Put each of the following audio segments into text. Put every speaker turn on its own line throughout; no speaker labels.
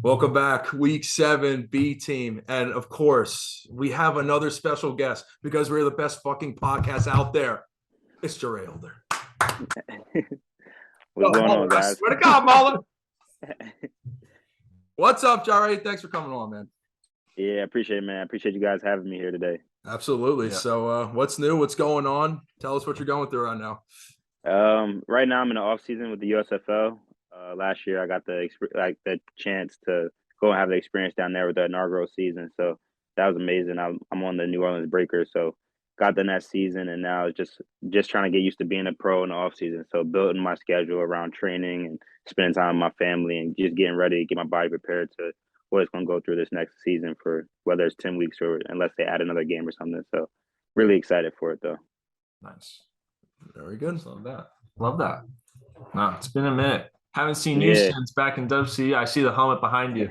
Welcome back, week 7, B team. And of course, we have another special guest because we're the best fucking podcast out there. It's Jarey Elder.
What's going on,
I
guys?
swear to God, Mala. What's up, Jarey? Thanks for coming on, man.
Yeah, I appreciate it, man. I appreciate you guys having me here today.
Absolutely.
Yeah.
So, what's new? What's going on? Tell us what you're going through right now.
Right now I'm in the off season with the USFL. Last year I got the chance to go and have the experience down there with the inaugural season. So that was amazing. I'm on the New Orleans Breakers, so got the next season, and now it's just trying to get used to being a pro in the off season. So building my schedule around training and spending time with my family and just getting ready to get my body prepared to what it's going to go through this next season for whether it's 10 weeks or unless they add another game or something. So really excited for it though.
Nice.
Very good.
Love that. Love that. Wow, it's been a minute. Haven't seen you
Yeah.
since back in WC. I see the helmet behind you.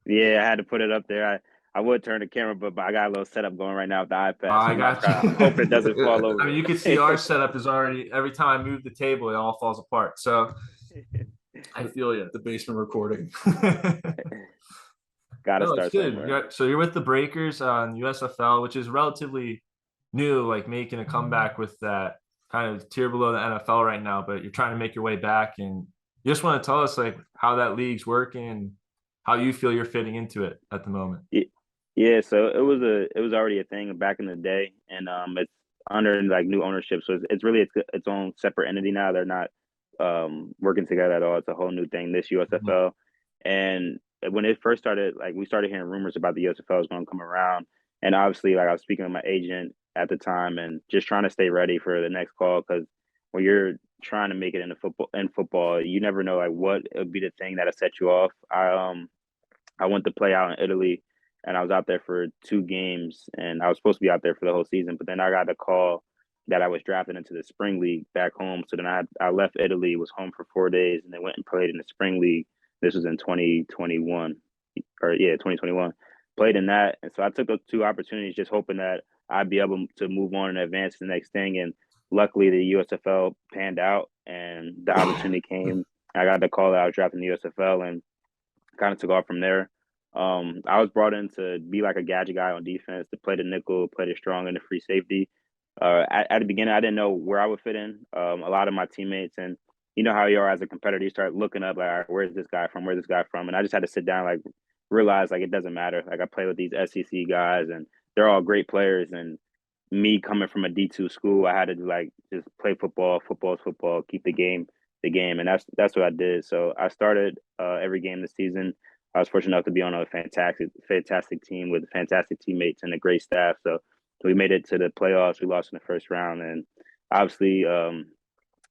Yeah, I had to put it up there. I would turn the camera, but I got a little setup going right now with the iPad.
I got you.
I hope it doesn't fall over.
I mean, you can see our setup is already, every time I move the table, it all falls apart. So I feel you.
The basement recording.
Gotta
No, it's
start
good.
somewhere.
So you're with the Breakers on USFL, which is relatively new, like making a comeback with that kind of tier below the NFL right now, but you're trying to make your way back. And you just want to tell us like how that league's working and how you feel you're fitting into it at the moment.
Yeah, so it was already a thing back in the day, and it's under like new ownership, so it's really its own separate entity now. They're not working together at all. It's a whole new thing, this
Mhm.
USFL. And when it first started, like we started hearing rumors about the USFL was going to come around, and obviously, like I was speaking with my agent at the time, and just trying to stay ready for the next call because when you're trying to make it in football, you never know like what would be the thing that'll set you off. I went to play out in Italy, and I was out there for 2 games, and I was supposed to be out there for the whole season. But then I got a call that I was drafted into the spring league back home. So then I left Italy, was home for 4 days, and then went and played in the spring league. This was in 2021, or yeah, 2021. Played in that, and so I took those 2 opportunities, just hoping that I'd be able to move on and advance to the next thing. And luckily, the USFL panned out, and the opportunity came. I got the call that I was drafted in the USFL, and kind of took off from there. I was brought in to be like a gadget guy on defense, to play the nickel, play the strong and the free safety. At the beginning, I didn't know where I would fit in. A lot of my teammates, and you know how you are as a competitor, you start looking up like, all right, where's this guy from? Where's this guy from? And I just had to sit down, like realize like it doesn't matter. Like I play with these SEC guys, and they're all great players. And me coming from a D2 school, I had to like just play football. Football is football. Keep the game, and that's what I did. So I started every game this season. I was fortunate enough to be on a fantastic team with fantastic teammates and a great staff. So we made it to the playoffs. We lost in the first round, and obviously,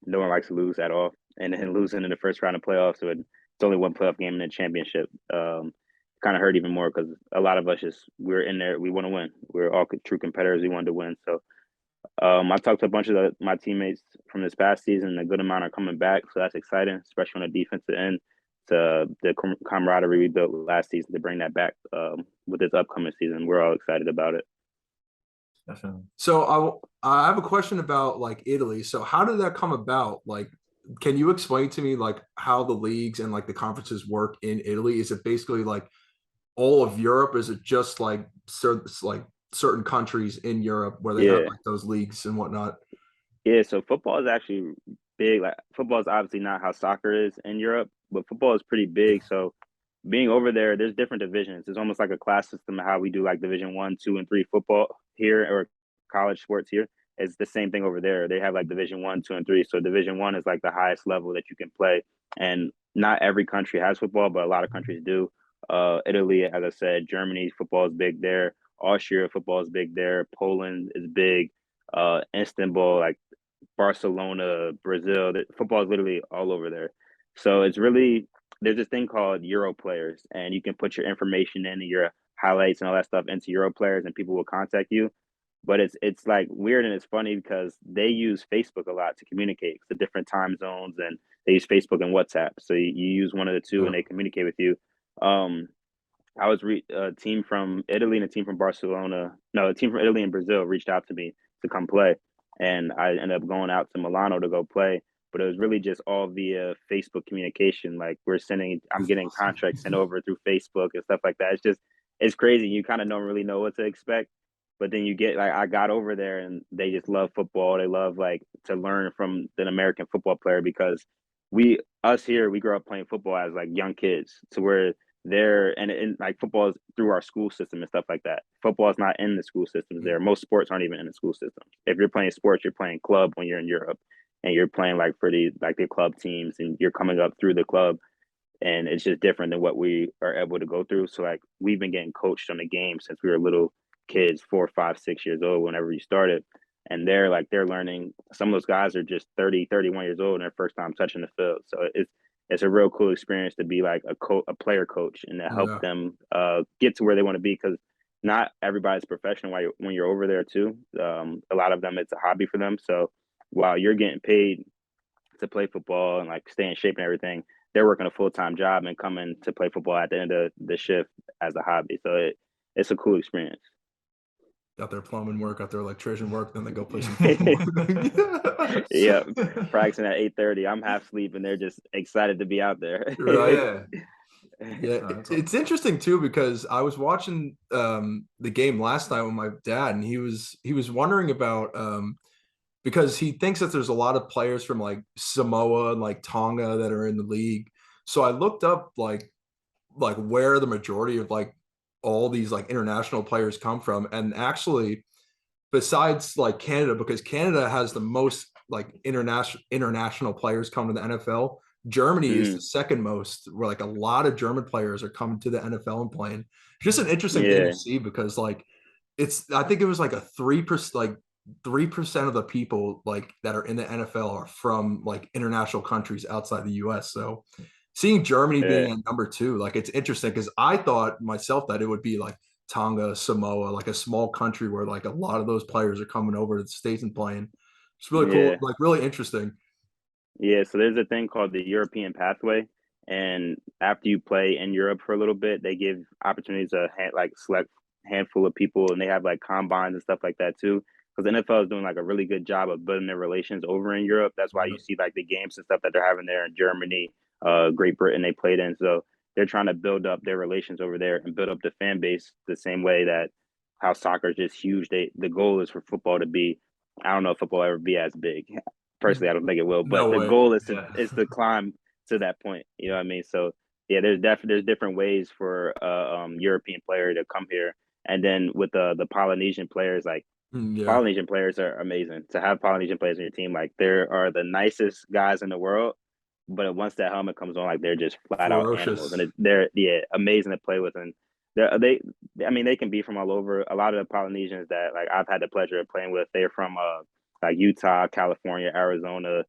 no one likes to lose at all. And then losing in the first round of playoffs, so it's only one playoff game in the championship. Kind of hurt even more because a lot of us we're in there. We want to win. We're all true competitors. We wanted to win. So I talked to a bunch of my teammates from this past season. A good amount are coming back, so that's exciting, especially on the defensive end. To the camaraderie we built last season to bring that back with this upcoming season. We're all excited about it.
Definitely.
So I have a question about like Italy. So how did that come about? Like, can you explain to me like how the leagues and like the conferences work in Italy? Is it basically like all of Europe? Is it just certain countries in Europe where they have
Yeah,
like those leagues and whatnot?
yeah. So football is actually big. Like football is obviously not how soccer is in Europe, but football is pretty big. So being over there, there's different divisions. It's almost like a class system of how we do like Division 1, 2, and 3 football here, or college sports here. It's the same thing over there. They have like Division 1, 2, and 3. So Division 1 is like the highest level that you can play, and not every country has football, but a lot of countries do. Italy, as I said, Germany football is big there. Austria football is big there. Poland is big. Istanbul, like Barcelona, Brazil. Football is literally all over there. So it's really there's this thing called Euro players, and you can put your information in and your highlights and all that stuff into Euro players, and people will contact you. But it's like weird and it's funny because they use Facebook a lot to communicate the different time zones, and they use Facebook and WhatsApp. So you use one of the two,
Yeah.
and they communicate with you. Um, I was a team from Italy and a team from Barcelona. No, a team from Italy and Brazil reached out to me to come play, and I ended up going out to Milano to go play. but it was really just all via Facebook communication. Like I'm getting contracts sent over through Facebook and stuff like that. It's crazy. You kind of don't really know what to expect, but then you get like I got over there and they just love football. They love like to learn from an American football player because us here we grew up playing football as like young kids, so we're there and like football is through our school system and stuff like that. Football is not in the school systems there. Most sports aren't even in the school system. If you're playing sports, you're playing club when you're in Europe, and you're playing like for the club teams, and you're coming up through the club, and it's just different than what we are able to go through. So like we've been getting coached on the game since we were little kids, 4, 5, 6 years old, whenever we started. And they're learning. Some of those guys are just 30, 31 years old and their first time touching the field. So it's a real cool experience to be like a player coach and to help
Yeah.
them get to where they want to be, because not everybody's professional when you're over there too. A lot of them, it's a hobby for them. So while you're getting paid to play football and like stay in shape and everything, they're working a full-time job and coming to play football at the end of the shift as a hobby. So it's a cool experience.
Got their plumbing work, got their electrician work, then they go play some football.
Yeah, practicing at 8:30. I'm half asleep and they're just excited to be out there.
Right.
Yeah.
Yeah, it's interesting too because I was watching the game last night with my dad, and he was wondering about because he thinks that there's a lot of players from like Samoa and like Tonga that are in the league. So I looked up like where the majority of like all these like international players come from, and actually besides like Canada, because Canada has the most like international players come to the NFL. Germany is the
Mhm.
second most, where like a lot of German players are coming to the NFL and playing. Just an interesting thing to
Yeah,
see because like I think it was like a 3%, like 3% of the people like that are in the NFL are from like international countries outside the US. So seeing Germany
yeah,
being at number two, like it's interesting because I thought myself that it would be like Tonga, Samoa, like a small country where like a lot of those players are coming over to the States and playing. It's really cool,
yeah.
like really interesting.
Yeah, so there's a thing called the European pathway, and after you play in Europe for a little bit, they give opportunities to like select handful of people, and they have like combines and stuff like that too. Because the NFL is doing like a really good job of building their relations over in Europe. That's why you see like the games and stuff that they're having there in Germany, Great Britain they played in. So they're trying to build up their relations over there and build up the fan base the same way that how soccer is just huge. The goal is for football to be. I don't know if football will ever be as big. Personally, I don't think it will, but
No
the
way.
goal is to
Yeah.
climb to that point. You know what I mean? So yeah, there's different ways for European player to come here, and then with the Polynesian players, like
Yeah,
Polynesian players are amazing. To have Polynesian players on your team, like there are the nicest guys in the world, but once that helmet comes on, like they're just flat out animals,
ferocious.
and they're amazing to play with, and I mean they can be from all over. A lot of the Polynesians that like I've had the pleasure of playing with, they're from like Utah, California, Arizona.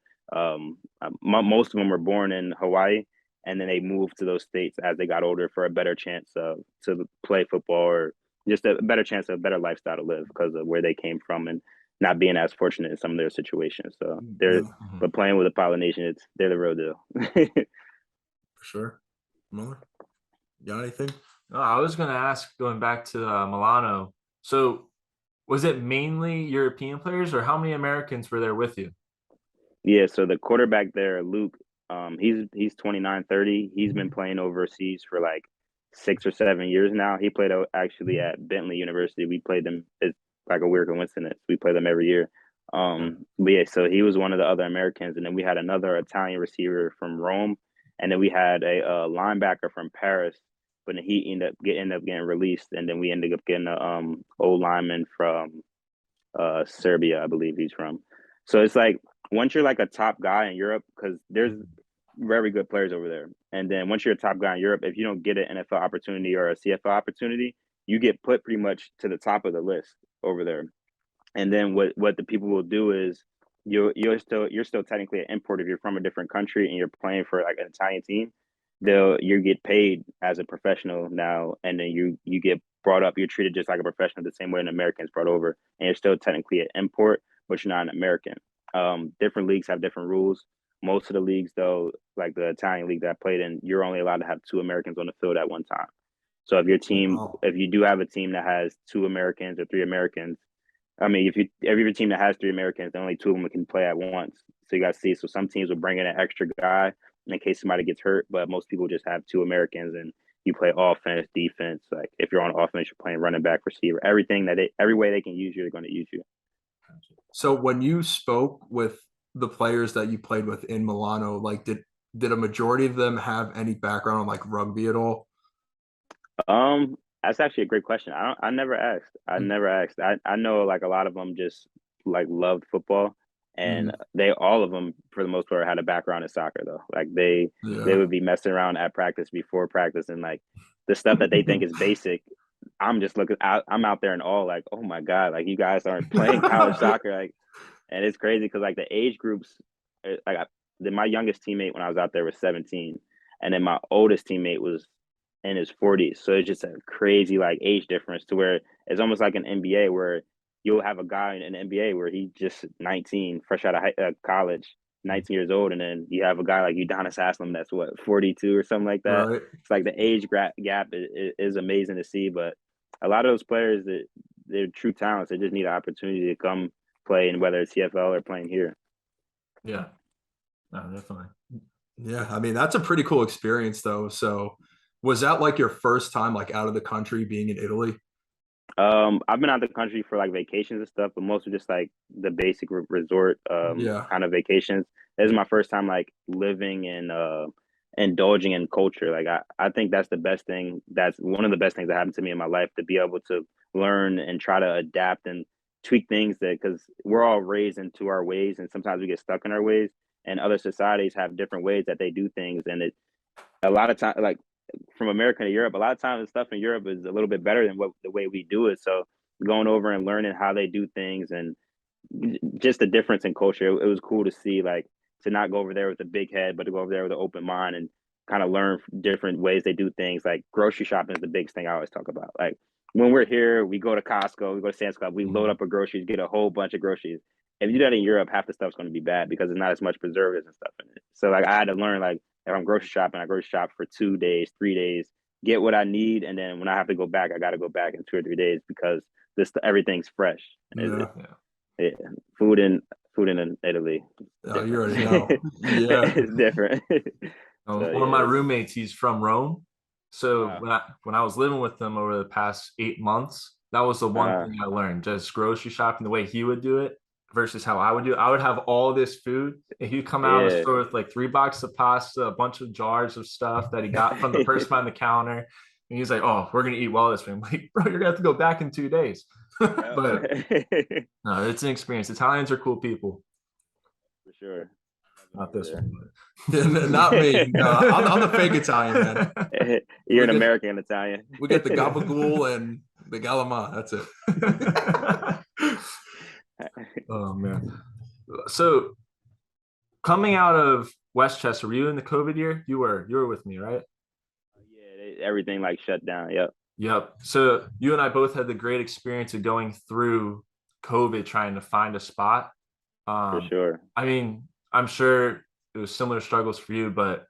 Most of them were born in Hawaii, and then they moved to those states as they got older for a better chance to play football, or just a better chance of a better lifestyle to live because of where they came from and not being as fortunate in some of their situations. So they're
Yeah,
Mhm.
but playing with a Polynesian, they're the real deal.
for sure. Miller, got anything?
No, I was going to ask, going back to Milano. So, was it mainly European players, or how many Americans were there with you?
Yeah, so the quarterback there, Luke, he's 29, 30. He's been playing overseas for like 6 or 7 years now. He played actually at Bentley University. We played them. It's like a weird coincidence. We play them every year.
Yeah.
But yeah, so he was one of the other Americans, and then we had another Italian receiver from Rome, and then we had a linebacker from Paris. But then he ended up getting released, and then we ended up getting a old lineman from Serbia, I believe he's from. So it's like once you're like a top guy in Europe, because there's very good players over there, and then once you're a top guy in Europe, if you don't get an NFL opportunity or a CFL opportunity, you get put pretty much to the top of the list over there. And then what the people will do is you're still technically an import if you're from a different country and you're playing for like an Italian team. You get paid as a professional now, and then you get brought up. You're treated just like a professional the same way an American is brought over, and you're still technically an import, but you're not an American. Different leagues have different rules. Most of the leagues, though, like the Italian league that I played in, you're only allowed to have two Americans on the field at one time. So
Wow.
if you do have a team that has two Americans or three Americans, I mean, if every team that has 3 Americans, then only 2 of them can play at once. So you got to see. So some teams will bring in an extra guy in case somebody gets hurt, but most people just have 2 Americans and you play offense, defense. Like if you're on offense, you're playing running back, receiver, everything every way they can use you, they're going to use you.
So when you spoke with the players that you played with in Milano, like did a majority of them have any background on like rugby at all?
That's actually a great question. I never asked. I never asked. I know like a lot of them just like loved football, and
Mhm.
they all of them for the most part had a background in soccer though. Like they
Yeah.
would be messing around at practice before practice, and like the stuff that they think is basic. I'm just looking out. I'm out there in awe, like, oh my god, like you guys aren't playing college soccer, like, and it's crazy because like the age groups, like my youngest teammate when I was out there was 17, and then my oldest teammate was in his 40s. So it's just a crazy like age difference to where it's almost like an NBA where you'll have a guy in an NBA where he's just 19, fresh out of college, 19 years old, and then you have a guy like Udonis Haslem that's what 42 or something like that.
Right.
It's like the age gap is amazing to see, but a lot of those players that they're true talents, they just need an opportunity to come play, and whether it's CFL or playing here.
Yeah, no, definitely.
Yeah, I mean that's a pretty cool experience though. So was that like your first time like out of the country being in Italy?
I've been out of the country for like vacations and stuff, but mostly just like the basic resort
Yeah.
kind of vacations. This is my first time like living and indulging in culture. Like I think that's the best thing. That's one of the best things that happened to me in my life, to be able to learn and try to adapt and tweak things, that because we're all raised into our ways and sometimes we get stuck in our ways, and other societies have different ways that they do things, and it a lot of time like from America to Europe, a lot of times the stuff in Europe is a little bit better than what the way we do it. So going over and learning how they do things and just the difference in culture, it was cool to see, like, to not go over there with a big head, but to go over there with an open mind and kind of learn different ways they do things. Like grocery shopping is the biggest thing I always talk about. Like when we're here, we go to Costco, we go to Sam's Club, we load
Mhm.
up our groceries, get a whole bunch of groceries. If you do that in Europe, half the stuff's going to be bad because there's not as much preservatives and stuff in it. So like I had to learn, like if I'm grocery shopping, I grocery shop for 2 days, 3 days, get what I need, and then when I have to go back, I got to go back in 2 or 3 days because this everything's fresh.
Yeah.
Yeah.
It, food in Italy is
Oh, you
different.
already know. Yeah.
It's different. So
One of my
yeah,
roommates, he's from Rome. So
uh,
when I was living with him over the past 8 months, that was the one
uh,
thing I learned: just grocery shopping the way he would do it versus how I would do it. I would have all this food, and he'd come out of the
yeah.
store with like 3 boxes of pasta, a bunch of jars of stuff that he got from the person behind the counter, and he's like, "Oh, we're gonna eat well this week." I'm like, "Bro, you're gonna have to go back in 2 days."
Yeah,
But no, it's an experience. Italians are cool people.
for sure.
Not
Over
this
there.
one,
Not me. No, I'm the fake Italian man.
You're
We
an
get
American Italian.
we get the gabagool and the galama. That's it.
but oh man. So coming out of Westchester, were you in the COVID year? You were with me, right?
Yeah, everything like shut down. Yep,
Yep. So you and I both had the great experience of going through COVID trying to find a spot.
for sure.
I mean, I'm sure it was similar struggles for you, but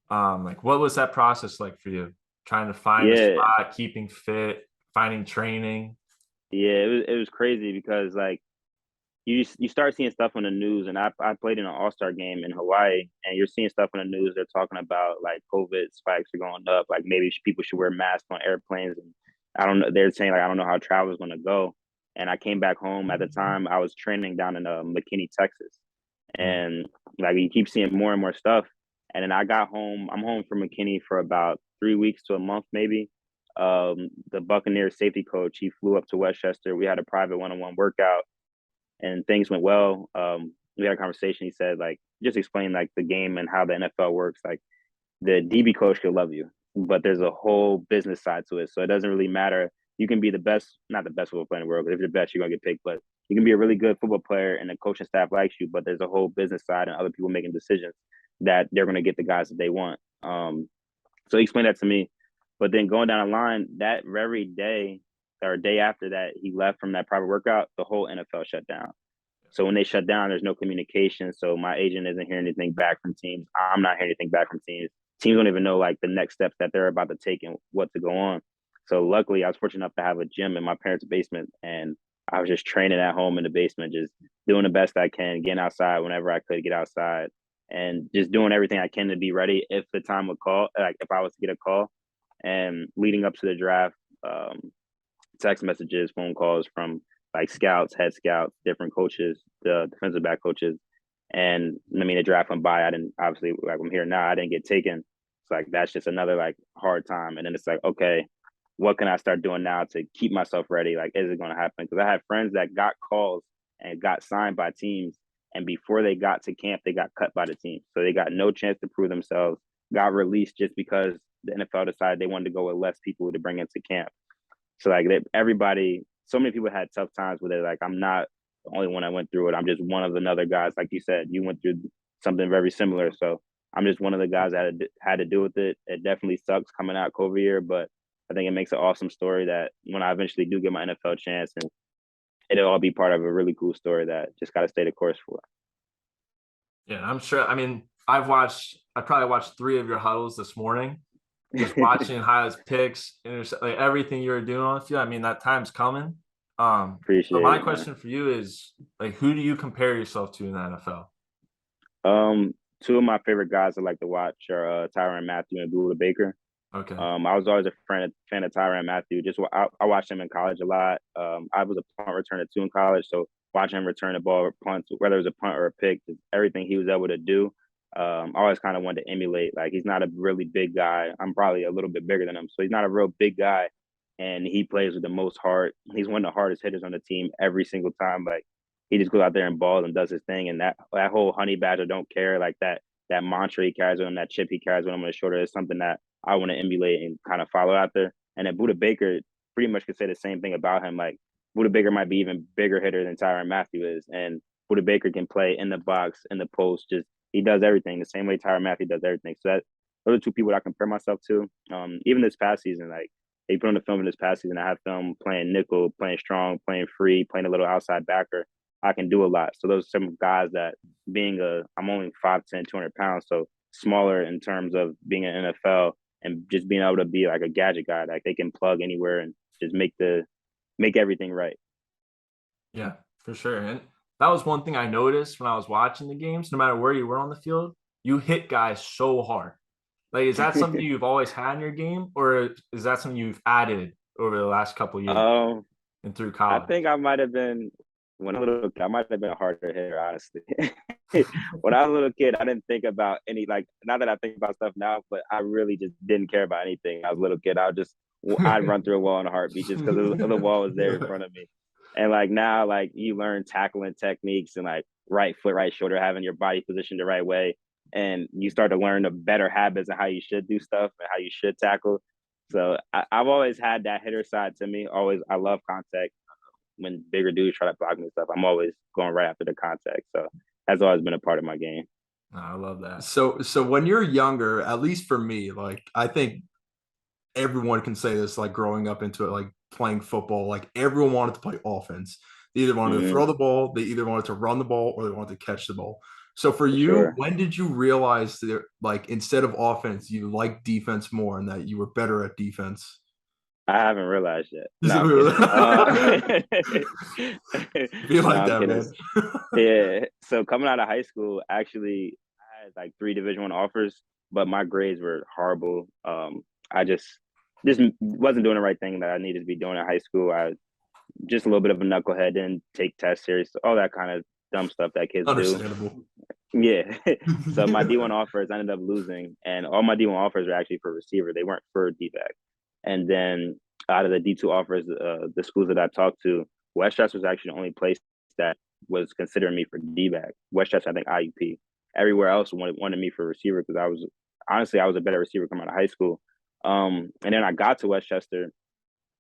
like what was that process like for you? Trying to find a
Yeah,
spot, keeping fit, finding training.
yeah. It was crazy because like you start seeing stuff on the news, and I played in an All-Star game in Hawaii, and you're seeing stuff on the news. They're talking about like COVID spikes are going up, like maybe people should wear masks on airplanes, and I don't know. They're saying like I don't know how travel is going to go. And I came back home at the time. I was training down in McKinney, Texas,
Mm.
and like you keep seeing more and more stuff. And then I got home. I'm home from McKinney for about 3 weeks to a month, maybe. The Buccaneers safety coach, he flew up to Westchester. We had a private one-on-one workout and things went well. We had a conversation. He said, like, just explain like the game and how the NFL works. Like, the DB coach could love you, but there's a whole business side to it. So it doesn't really matter. You can be the best, not the best football player in the world, but if you're the best, you're gonna get picked. But you can be a really good football player, and the coaching staff likes you. But there's a whole business side and other people making decisions that they're gonna get the guys that they want. So he explained that to me. But then going down the line, that very day or day after that, he left from that private workout. The whole NFL shut down. So when they shut down, there's no communication. So my agent isn't hearing anything back from teams. I'm not hearing anything back from teams. Teams don't even know like the next steps that they're about to take and what to go on. So luckily, I was fortunate enough to have a gym in my parents' basement, and I was just training at home in the basement, just doing the best I can, getting outside whenever I could get outside, and just doing everything I can to be ready if the time would call, like if I was to get a call. And leading up to the draft, text messages, phone calls from like scouts, head scouts, different coaches, the defensive back coaches. And I mean, the draft went by. I didn't, obviously, like I'm here now, I didn't get taken. It's like that's just another like hard time. And then it's like, okay, what can I start doing now to keep myself ready? Like, is it going to happen? Because I had friends that got calls and got signed by teams, and before they got to camp, they got cut by the team, so they got no chance to prove themselves. Got released just because the NFL decided they wanted to go with less people to bring into camp. So like everybody, so many people had tough times with it. Like I'm not the only one that went through it. I'm just one of the other guys. Like you said, you went through something very similar. So I'm just one of the guys that had to deal with it. It definitely sucks coming out COVID year, but I think it makes an awesome story that when I eventually do get my NFL chance, and it'll all be part of a really cool story that just got to stay the course for.
Yeah, I'm sure. I mean, I probably watched 3 of your huddles this morning, just watching highlights, picks, like everything you were doing on the field. I mean, that time's coming. So
Appreciate
my
it,
question for you is, like, who do you compare yourself to in the NFL?
man. Two of my favorite guys I like to watch are Tyrann Mathieu and Buda Baker.
Okay.
I was always a fan of Tyrann Mathieu. Just I watched him in college a lot. I was a punt returner too in college, so watching him return the ball or punts, whether it was a punt or a pick, just everything he was able to do. I always kind of wanted to emulate. Like he's not a really big guy. I'm probably a little bit bigger than him, so he's not a real big guy, and he plays with the most heart. He's one of the hardest hitters on the team every single time. Like he just goes out there and balls and does his thing, and that whole honey badger don't care, like that mantra he carries with him, that chip he carries with him on his shoulder is something that I want to emulate and kind of follow out there. And then Buda Baker pretty much could say the same thing about him. Like Buda Baker might be even bigger hitter than Tyrann Mathieu is, and Buda Baker can play in the box, in the post. Just he does everything the same way Tyrann Mathieu does everything. So those are two people that I compare myself to. Even this past season, like they put on the film in this past season, I have film playing nickel, playing strong, playing free, playing a little outside backer. I can do a lot. So those are some guys that I'm only 5'10", 200 pounds, so smaller in terms of being an NFL and just being able to be like a gadget guy, like they can plug anywhere and just make everything right.
Yeah, for sure. And that was one thing I noticed when I was watching the games. No matter where you were on the field, you hit guys so hard. Like, is that something you've always had in your game, or is that something you've added over the last couple of years and through
I
college?
think I might have been I might have been a harder hitter, honestly. When I was a little kid, I didn't think about any like not that I think about stuff now, but I really just didn't care about anything. I was a little kid. I'd run through a wall in a heartbeat just because the wall was there in front of me. And like now, like you learn tackling techniques and like right foot, right shoulder, having your body positioned the right way. And you start to learn the better habits and how you should do stuff and how you should tackle. So I've always had that hitter side to me. Always, I love contact. When bigger dudes try to block me and stuff, I'm always going right after the contact. So that's always been a part of my game.
I love that.
So when you're younger, at least for me, like I think everyone can say this, like growing up into it, like playing football, like everyone wanted to play offense. They either wanted to throw the ball, they either wanted to run the ball, or they wanted to catch the ball. So for you,
Sure.
when did you realize that like instead of offense, you like defense more and that you were better at defense?
I haven't realized yet. No, I'm
Be
kidding. No,
like
I'm
that,
kidding.
man.
Yeah. So coming out of high school, actually, I had like 3 Division I offers, but my grades were horrible. I just wasn't doing the right thing that I needed to be doing in high school. I just a little bit of a knucklehead, didn't take tests serious, all that kind of dumb stuff that kids do.
Understandable.
Yeah. So my D1 offers I ended up losing, and all my D1 offers were actually for receiver. They weren't for D-back. And then out of the D2 offers, the schools that I talked to, Westchester was actually the only place that was considering me for D-back. Westchester, I think IUP. Everywhere else wanted me for receiver because I was a better receiver coming out of high school. And then I got to Westchester.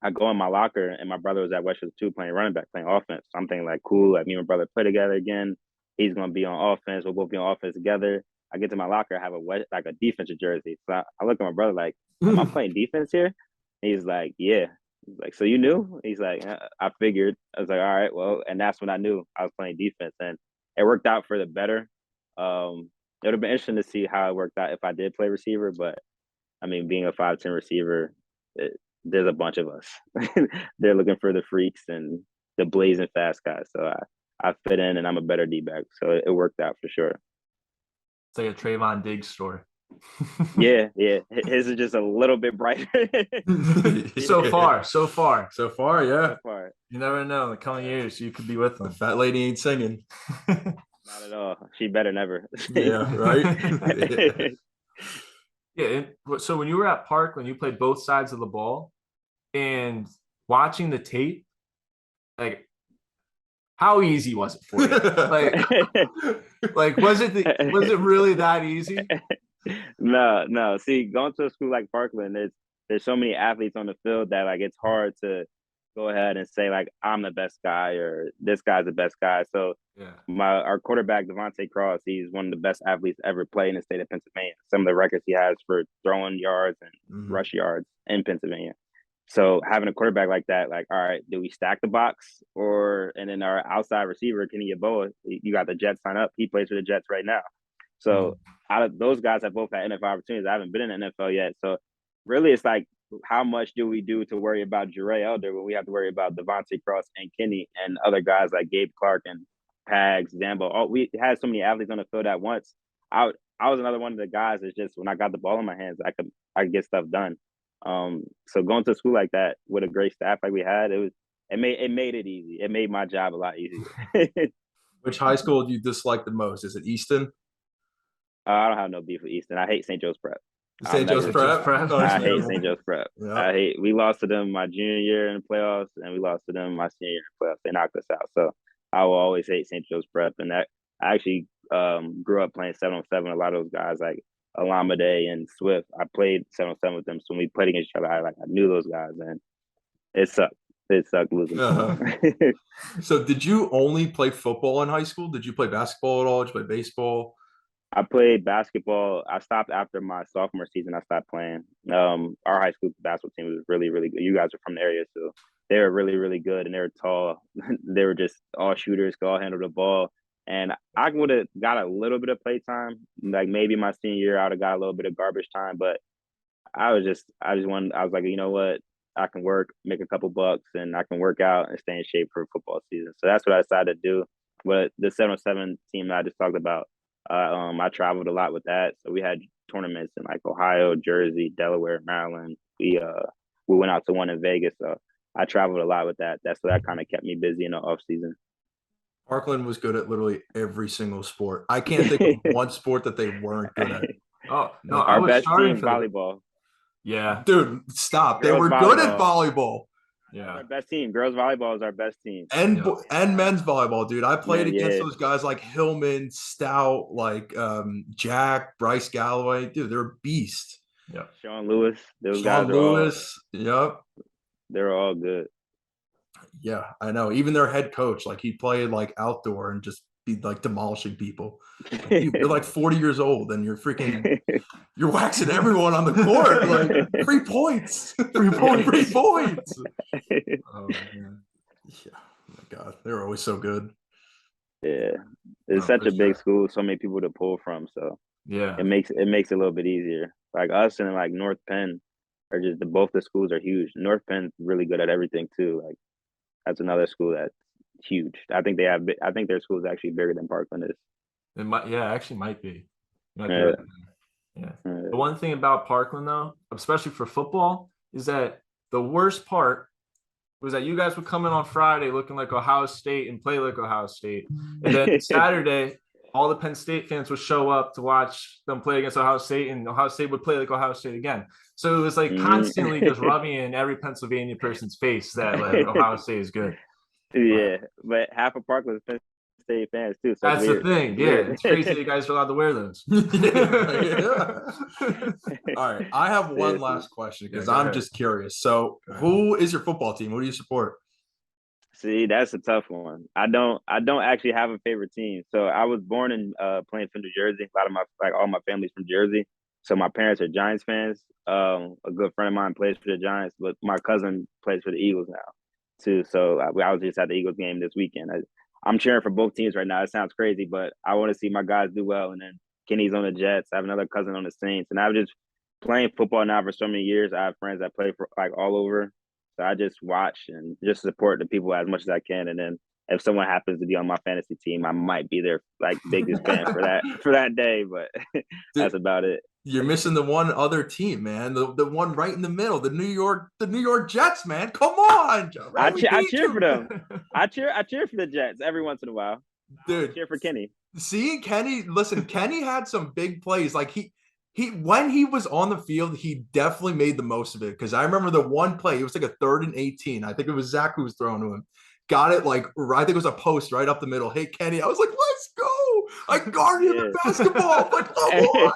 I go in my locker, and my brother was at Westchester too, playing running back, playing offense. So I'm thinking like, cool, like me and my brother play together again. He's gonna be on offense. We'll both be on offense together. I get to my locker, I have a defensive jersey. So I look at my brother like, am I playing defense here? He's like, yeah. He's like, so you knew? He's like, I figured. I was like, all right, well, and that's when I knew I was playing defense, and it worked out for the better. It would have been interesting to see how it worked out if I did play receiver, but I mean, being a 5'10" receiver, there's a bunch of us. They're looking for the freaks, and the blazing fast guy. So I fit in, and I'm a better D-back. So it worked out for sure.
It's like a Trayvon Diggs story.
Yeah. His is just a little bit brighter.
So far.
So far, yeah.
So far.
You never know. In the coming years, you could be with
The
them.
fat lady ain't singing.
Not at all. She better never.
Yeah, right.
Yeah. So when you were at Parkland, you played both sides of the ball, and watching the tape, like, how easy was it for you? Like was it really that easy?
No. See, going to a school like Parkland, there's so many athletes on the field that like it's hard to go ahead and say like I'm the best guy or this guy's the best guy. So
Yeah.
our quarterback Devontae Cross, he's one of the best athletes ever played in the state of Pennsylvania. Some of the records he has for throwing yards and rush yards in Pennsylvania. So having a quarterback like that, like, all right, do we stack the box and then our outside receiver Kenny Yeboah, you got the Jets sign up. He plays for the Jets right now. So out of those guys have both had NFL opportunities. I haven't been in the NFL yet. So really it's like, how much do we do to worry about Jarey Elder when we have to worry about Devontae Cross and Kenny and other guys like Gabe Clark and Pags, Zambo? We had so many athletes on the field at once. I was another one of the guys that's just when I got the ball in my hands, I could get stuff done. So going to school like that with a great staff like we had, it made it easy. It made my job a lot easier.
Which high school do you dislike the most? Is it Easton?
I don't have no beef with Easton. I hate St. Joe's Prep.
St. Joe's Prep?
I hate St. Joe's Prep.
Yeah.
We lost to them my junior year in the playoffs, and we lost to them my senior year in the playoffs. They knocked us out. So I will always hate St. Joe's Prep. And that I actually grew up playing 7-on-7. A lot of those guys like Alameda and Swift, I played 7-on-7 with them. So when we played against each other, I knew those guys, and it sucked. It sucked losing.
So did you only play football in high school? Did you play basketball at all? Did you play baseball?
I played basketball. I stopped after my sophomore season. I stopped playing. Our high school basketball team was really, really good. You guys are from the area, so they were really, really good, and they were tall. They were just all shooters, could all handle the ball. And I would have got a little bit of play time. Like maybe my senior year, I would have got a little bit of garbage time. But I was like, you know what? I can work, make a couple bucks, and I can work out and stay in shape for football season. So that's what I decided to do. But the 7-on-7 team that I just talked about, I traveled a lot with that. So we had tournaments in like Ohio, Jersey, Delaware, Maryland. We went out to one in Vegas. So I traveled a lot with that. That's what that kind of kept me busy in the off season.
Parkland was good at literally every single sport. I can't think of one sport that they weren't good at.
Oh no,
our best team volleyball.
Yeah,
dude, stop.
Girls
they were
volleyball.
Good at volleyball.
Yeah,
our best team. Girls volleyball is our best team.
And men's volleyball, dude. I played against
yeah.
those guys like Hillman, Stout, like Jack, Bryce Galloway. Dude, they're beasts.
Yeah.
Sean Lewis. Those
Sean
guys
Lewis. Yep.
They're all good.
Yeah, I know. Even their head coach, like he played like outdoor and just be like demolishing people. Like, you're like 40 years old and you're waxing everyone on the court. Like 3 points. 3 points. 3 points. Oh man. Yeah. Oh my God. They were always so good.
Yeah. It's such a big school, so many people to pull from. So
yeah.
It makes it a little bit easier. Like us and like North Penn are just both the schools are huge. North Penn's really good at everything too. Like that's another school that's huge. I think their school is actually bigger than Parkland is.
It might, actually might be.
Yeah.
The one thing about Parkland though, especially for football, is that the worst part was that you guys would come in on Friday looking like Ohio State and play like Ohio State. And then Saturday, all the Penn State fans would show up to watch them play against Ohio State, and Ohio State would play like Ohio State again. So it was like constantly just rubbing in every Pennsylvania person's face that like Ohio State is good.
Yeah, but half of Parkland is Penn State fans too. So
that's the thing. Yeah, it's crazy you guys are allowed to wear those.
All right, I have one last question because I'm just curious. So, who is your football team? Who do you support?
See, that's a tough one. I don't actually have a favorite team. So I was born in Plainfield, New Jersey. A lot of all my family's from Jersey. So my parents are Giants fans. A good friend of mine plays for the Giants, but my cousin plays for the Eagles now too. So I was just at the Eagles game this weekend. I'm cheering for both teams right now. It sounds crazy, but I want to see my guys do well. And then Kenny's on the Jets. I have another cousin on the Saints, and I've just playing football now for so many years. I have friends that play for like all over. So I just watch and just support the people as much as I can. And then if someone happens to be on my fantasy team, I might be their like biggest fan for that day. But that's about it.
You're missing the one other team, man. The one right in the middle, the New York Jets, man. Come on,
I cheer for them. I cheer for the Jets every once in a while.
Dude,
I cheer for Kenny.
See, Kenny, listen, Kenny had some big plays. Like he when he was on the field, he definitely made the most of it. Because I remember the one play, it was like a 3rd and 18. I think it was Zach who was throwing to him. Got it like I think it was a post right up the middle. Hey Kenny, I was like, let's go. I guarded him in basketball. Like, come on.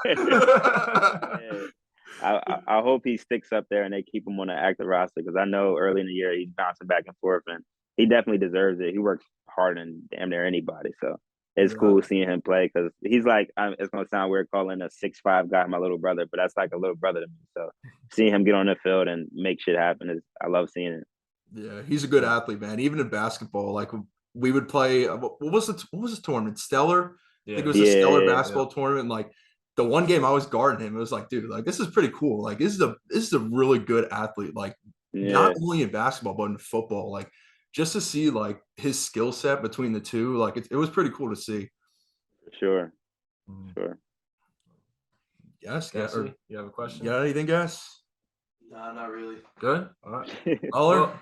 I hope he sticks up there and they keep him on the active roster because I know early in the year he's bouncing back and forth and he definitely deserves it. He works harder than damn near anybody. So it's cool seeing him play because he's like, it's going to sound weird calling a 6'5" guy my little brother, but that's like a little brother to me. So seeing him get on the field and make shit happen I love seeing it.
Yeah, he's a good athlete, man. Even in basketball, like we would play. What was this tournament? Stellar. I think it was a Stellar basketball tournament. Like the one game I was guarding him, it was like, dude, like this is pretty cool. Like this is a really good athlete. Like not only in basketball but in football. Like just to see like his skill set between the two, like it was pretty cool to see.
Sure.
Yes,
you have a question?
Yeah, anything, guys?
Nah, not really.
Good. All right.
Well,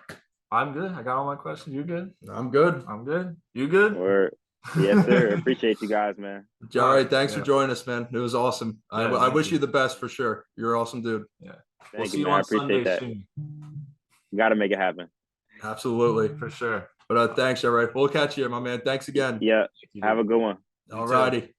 I'm good. I got all my questions. You good?
I'm good.
I'm good. You good?
Word. Yes, sir. Appreciate you guys, man.
Jarey, thanks for joining us, man. It was awesome. I wish you the best for sure. You're an awesome dude.
Yeah.
We'll see you on Sunday that. Soon. Got to make it happen.
Absolutely.
For sure.
But thanks, Jarey. We'll catch you, my man. Thanks again.
Yeah. Have a good one.
All righty.